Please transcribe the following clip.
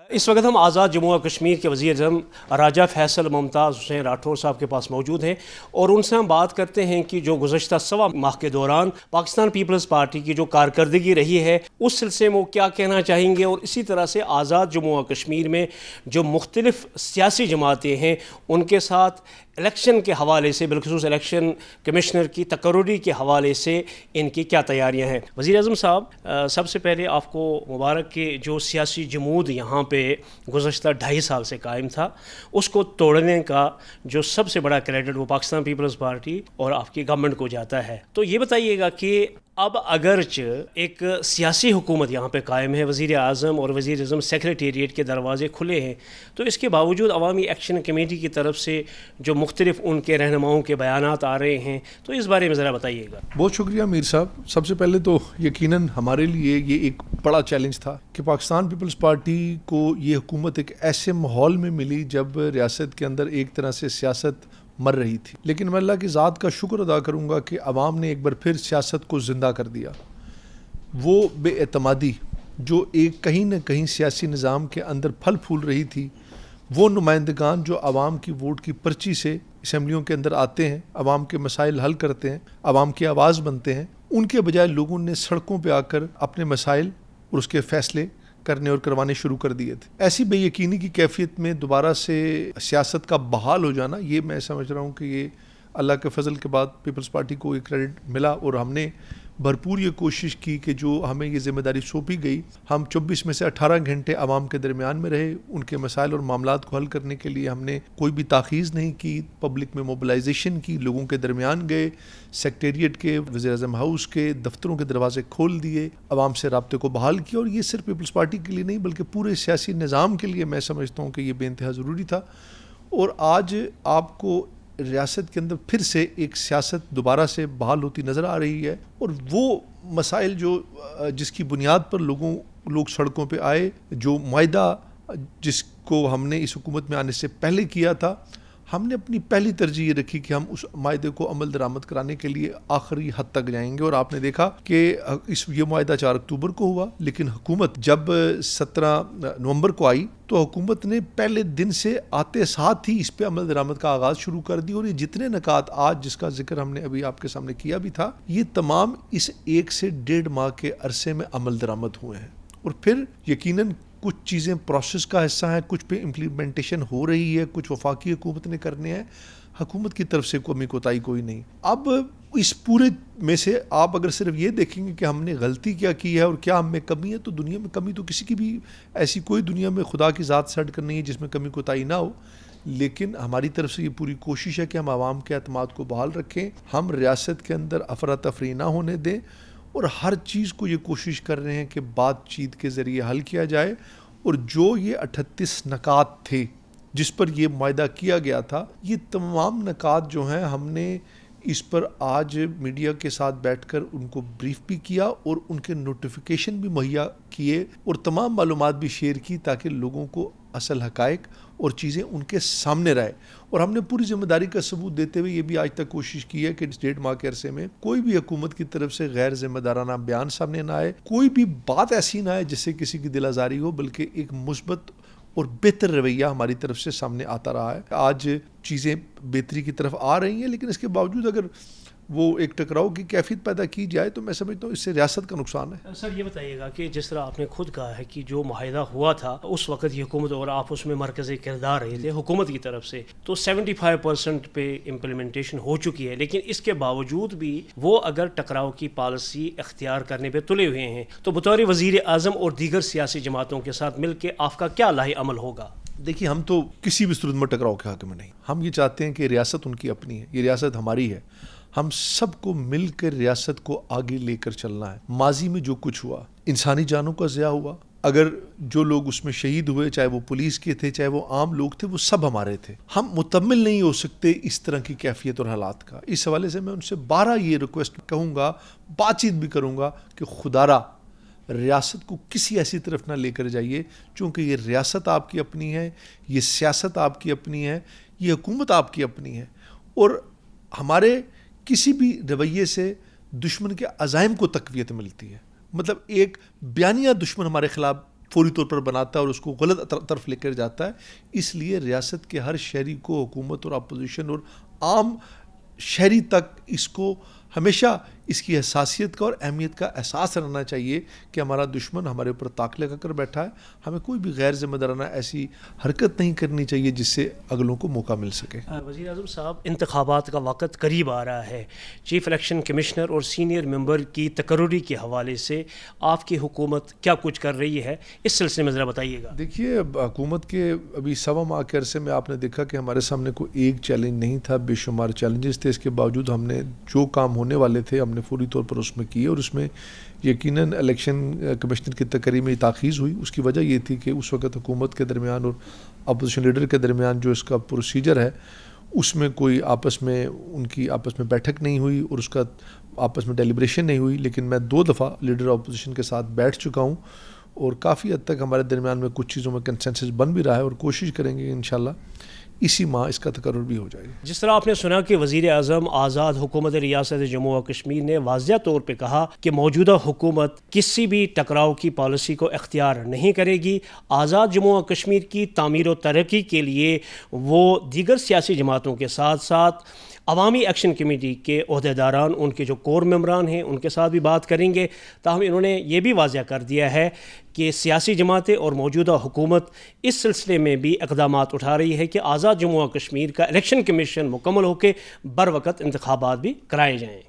इस वक्त हम आज़ाद जम्मू और कश्मीर के वज़ीर-ए-आज़म राजा फैसल मुमताज़ हुसैन राठौर साहब के पास मौजूद हैं और उनसे हम बात करते हैं कि जो गुज़श्ता सवा माह के दौरान पाकिस्तान पीपल्स पार्टी की जो कारकर्दगी रही है उस सिलसिले में वो क्या कहना चाहेंगे, और इसी तरह से आज़ाद जम्मू और कश्मीर में जो मुख्तलिफ़ सियासी जमातें हैं उनके साथ इलेक्शन के हवाले से, बिलखुसूस इलेक्शन कमिश्नर की तकर्रुरी के हवाले से इनकी क्या तैयारियां हैं। वज़ीर-ए-आज़म साहब, सबसे पहले आपको मुबारक कि जो सियासी जमूद यहाँ पे गुज़श्ता 2.5 साल से कायम था उसको तोड़ने का जो सबसे बड़ा क्रेडिट वो पाकिस्तान पीपल्स पार्टी और आपकी गवर्नमेंट को जाता है। तो ये बताइएगा कि अब अगरच एक सियासी हुकूमत यहाँ पे कायम है, वज़ीर आज़म और वज़ीर आज़म सेक्रेटेरिएट के दरवाज़े खुले हैं, तो इसके बावजूद अवामी एक्शन कमेटी की तरफ से जो मुख्तलिफ उनके रहनुमाओं के बयानात आ रहे हैं, तो इस बारे में ज़रा बताइएगा। बहुत शुक्रिया मीर साहब। सबसे पहले तो यकीनन हमारे लिए ये एक बड़ा चैलेंज था कि पाकिस्तान पीपल्स पार्टी को ये हुकूमत एक ऐसे माहौल में मिली जब रियासत के अंदर एक तरह से सियासत मर रही थी, लेकिन मैं अल्लाह की ज़ात का शुक्र अदा करूँगा कि अवाम ने एक बार फिर सियासत को ज़िंदा कर दिया। वो बेएतमादी जो एक कहीं न कहीं सियासी निज़ाम के अंदर फल फूल रही थी, वो नुमाइंदगान जो अवाम की वोट की पर्ची से असम्बलियों के अंदर आते हैं, अवाम के मसाइल हल करते हैं, अवाम की आवाज़ बनते हैं, उनके बजाय लोगों ने सड़कों पर आकर अपने मसाइल और उसके फ़ैसले करने और करवाने शुरू कर दिए थे। ऐसी बेयकीनी की कैफियत में दोबारा से सियासत का बहाल हो जाना, ये मैं समझ रहा हूँ कि ये अल्लाह के फजल के बाद पीपल्स पार्टी को एक क्रेडिट मिला और हमने भरपूर ये कोशिश की कि जो हमें ये ज़िम्मेदारी सौंपी गई, हम 24 में से 18 घंटे आवाम के दरमियान में रहे, उनके मसाइल और मामलात को हल करने के लिए हमने कोई भी ताख़ीज़ नहीं की, पब्लिक में मोबिलाइजेशन की, लोगों के दरमियान गए, सेक्रेटेरिएट के, वज़ीर-ए-आज़म हाउस के दफ्तरों के दरवाजे खोल दिए, आवाम से राब्ते को बहाल किया। और ये सिर्फ पीपल्स पार्टी के लिए नहीं बल्कि पूरे सियासी निज़ाम के लिए मैं समझता हूँ कि ये बेइंतहा ज़रूरी था। और आज आपको रियासत के अंदर फिर से एक सियासत दोबारा से बहाल होती नज़र आ रही है, और वो मसाइल जो जिसकी बुनियाद पर लोग सड़कों पे आए, जो मुआहदा जिसको हमने इस हुकूमत में आने से पहले किया था, हमने अपनी पहली तरजीह ये रखी कि हम उस मुआहदे को अमल दरामद कराने के लिए आखिरी हद तक जाएंगे। और आपने देखा कि ये मुआहदा 4 अक्टूबर को हुआ, लेकिन हुकूमत जब 17 नवंबर को आई तो हुकूमत ने पहले दिन से आते साथ ही इस पे अमल दरामद का आगाज़ शुरू कर दी। और ये जितने नकात आज जिसका जिक्र हमने अभी आपके सामने किया भी था, ये तमाम इस 1 से 1.5 माह के अरसे में अमल दरामद हुए हैं। और फिर यकीनन कुछ चीज़ें प्रोसेस का हिस्सा हैं, कुछ पे इम्प्लीमेंटेशन हो रही है, कुछ वफाकी हुकूमत ने करने हैं, हुकूमत की तरफ से कमी कोताही कोई नहीं। अब इस पूरे में से आप अगर सिर्फ ये देखेंगे कि हमने गलती क्या की है और क्या हम में कमी है, तो दुनिया में कमी तो किसी की भी ऐसी कोई दुनिया में खुदा की ज़ात से हटकर नहीं है जिसमें कमी कोताही ना हो। लेकिन हमारी तरफ से ये पूरी कोशिश है कि हम आवाम के एतमाद को बहाल रखें, हम रियासत के अंदर अफरा तफरी ना होने दें, और हर चीज़ को ये कोशिश कर रहे हैं कि बातचीत के ज़रिए हल किया जाए। और जो ये 38 नकात थे जिस पर ये मुआहदा किया गया था, ये तमाम नकात जो हैं हमने इस पर आज मीडिया के साथ बैठकर उनको ब्रीफ भी किया और उनके नोटिफिकेशन भी मुहैया किए और तमाम मालूमात भी शेयर की, ताकि लोगों को असल हकायक और चीज़ें उनके सामने रहे। और हमने पूरी जिम्मेदारी का सबूत देते हुए ये भी आज तक कोशिश की है कि 1.5 माह के अरसे में कोई भी हुकूमत की तरफ से गैर जिम्मेदाराना बयान सामने ना आए, कोई भी बात ऐसी ना आए जिससे किसी की दिल आज़ारी हो, बल्कि एक मुस्बत और बेहतर रवैया हमारी तरफ से सामने आता रहा है। आज चीज़ें बेहतरी की तरफ आ रही हैं, लेकिन इसके बावजूद अगर वो एक टकराव की कैफियत पैदा की जाए तो मैं समझता हूँ इससे रियासत का नुकसान है। सर, ये बताइएगा कि जिस तरह आपने खुद कहा है कि जो मुआहदा हुआ था उस वक्त ये हुकूमत और आप उसमें मरकज़ी किरदार रहे थे हुकूमत की तरफ से, तो 75% पे इम्प्लीमेंटेशन हो चुकी है, लेकिन इसके बावजूद भी वो अगर टकराव की पॉलिसी इख्तियार करने पे तुले हुए हैं, तो बतौर वज़ीर आज़म और दीगर सियासी जमातों के साथ मिल के आपका क्या लाहे अमल होगा? देखिए, हम तो किसी भी सूरत में टकराव के हक़ में नहीं। हम ये चाहते हैं कि रियासत उनकी अपनी है, ये रियासत हमारी है, हम सबको मिलकर रियासत को आगे लेकर चलना है। माजी में जो कुछ हुआ, इंसानी जानों का ज़िया हुआ, अगर जो लोग उसमें शहीद हुए, चाहे वो पुलिस के थे चाहे वो आम लोग थे, वो सब हमारे थे। हम मुतम्मिल नहीं हो सकते इस तरह की कैफियत और हालात का। इस हवाले से मैं उनसे 12 ये रिक्वेस्ट कहूँगा, बातचीत भी करूँगा कि खुदारा रियासत को किसी ऐसी तरफ ना लेकर जाइए, चूँकि ये रियासत आपकी अपनी है, ये सियासत आपकी अपनी है, ये हुकूमत आपकी अपनी है। और हमारे किसी भी रवैये से दुश्मन के अज़ाइम को तक़वियत मिलती है। मतलब एक बयानिया दुश्मन हमारे ख़िलाफ़ فوری طور پر بناتا ہے اور اس کو غلط طرف لے کر جاتا ہے. اس لیے ریاست کے ہر شہری کو حکومت اور اپوزیشن اور عام شہری تک اس کو ہمیشہ اس کی حساسیت کا اور اہمیت کا احساس رہنا چاہیے کہ ہمارا دشمن ہمارے اوپر طاق لگا کر بیٹھا ہے. ہمیں کوئی بھی غیر ذمہ دارانہ ایسی حرکت نہیں کرنی چاہیے جس سے اگلوں کو موقع مل سکے. وزیر اعظم صاحب، انتخابات کا وقت قریب آ رہا ہے. چیف الیکشن کمشنر اور سینئر ممبر کی تقرری کے حوالے سے آپ کی حکومت کیا کچھ کر رہی ہے، اس سلسلے میں ذرا بتائیے گا. دیکھیے، حکومت کے ابھی 1.25 ماہ کے عرصے میں آپ نے دیکھا کہ ہمارے سامنے کوئی ایک چیلنج نہیں تھا، بے شمار چیلنجز تھے. اس کے باوجود ہم نے جو کام ہونے والے تھے ہم نے فوری طور پر اس میں کیے، اور اس میں یقیناً الیکشن کمشنر کی تقرری میں تاخیر ہوئی. اس کی وجہ یہ تھی کہ اس وقت حکومت کے درمیان اور اپوزیشن لیڈر کے درمیان جو اس کا پروسیجر ہے اس میں کوئی ان کی آپس میں بیٹھک نہیں ہوئی اور اس کا آپس میں ڈیلیبریشن نہیں ہوئی. لیکن میں 2 دفعہ لیڈر اپوزیشن کے ساتھ بیٹھ چکا ہوں اور کافی حد تک ہمارے درمیان میں کچھ چیزوں میں کنسنسس بن بھی رہا ہے، اور کوشش کریں گے انشاءاللہ اسی ماہ اس کا تقرر بھی ہو جائے گا. جس طرح آپ نے سنا کہ وزیر اعظم آزاد حکومت ریاست جموں و کشمیر نے واضح طور پہ کہا کہ موجودہ حکومت کسی بھی ٹکراؤ کی پالیسی کو اختیار نہیں کرے گی. آزاد جموں و کشمیر کی تعمیر و ترقی کے لیے وہ دیگر سیاسی جماعتوں کے ساتھ ساتھ عوامی ایکشن کمیٹی کے عہدیداران، ان کے جو کور ممبران ہیں، ان کے ساتھ بھی بات کریں گے. تاہم انہوں نے یہ بھی واضح کر دیا ہے کہ سیاسی جماعتیں اور موجودہ حکومت اس سلسلے میں بھی اقدامات اٹھا رہی ہے کہ آزاد جموں و کشمیر کا الیکشن کمیشن مکمل ہو کے بروقت انتخابات بھی کرائے جائیں.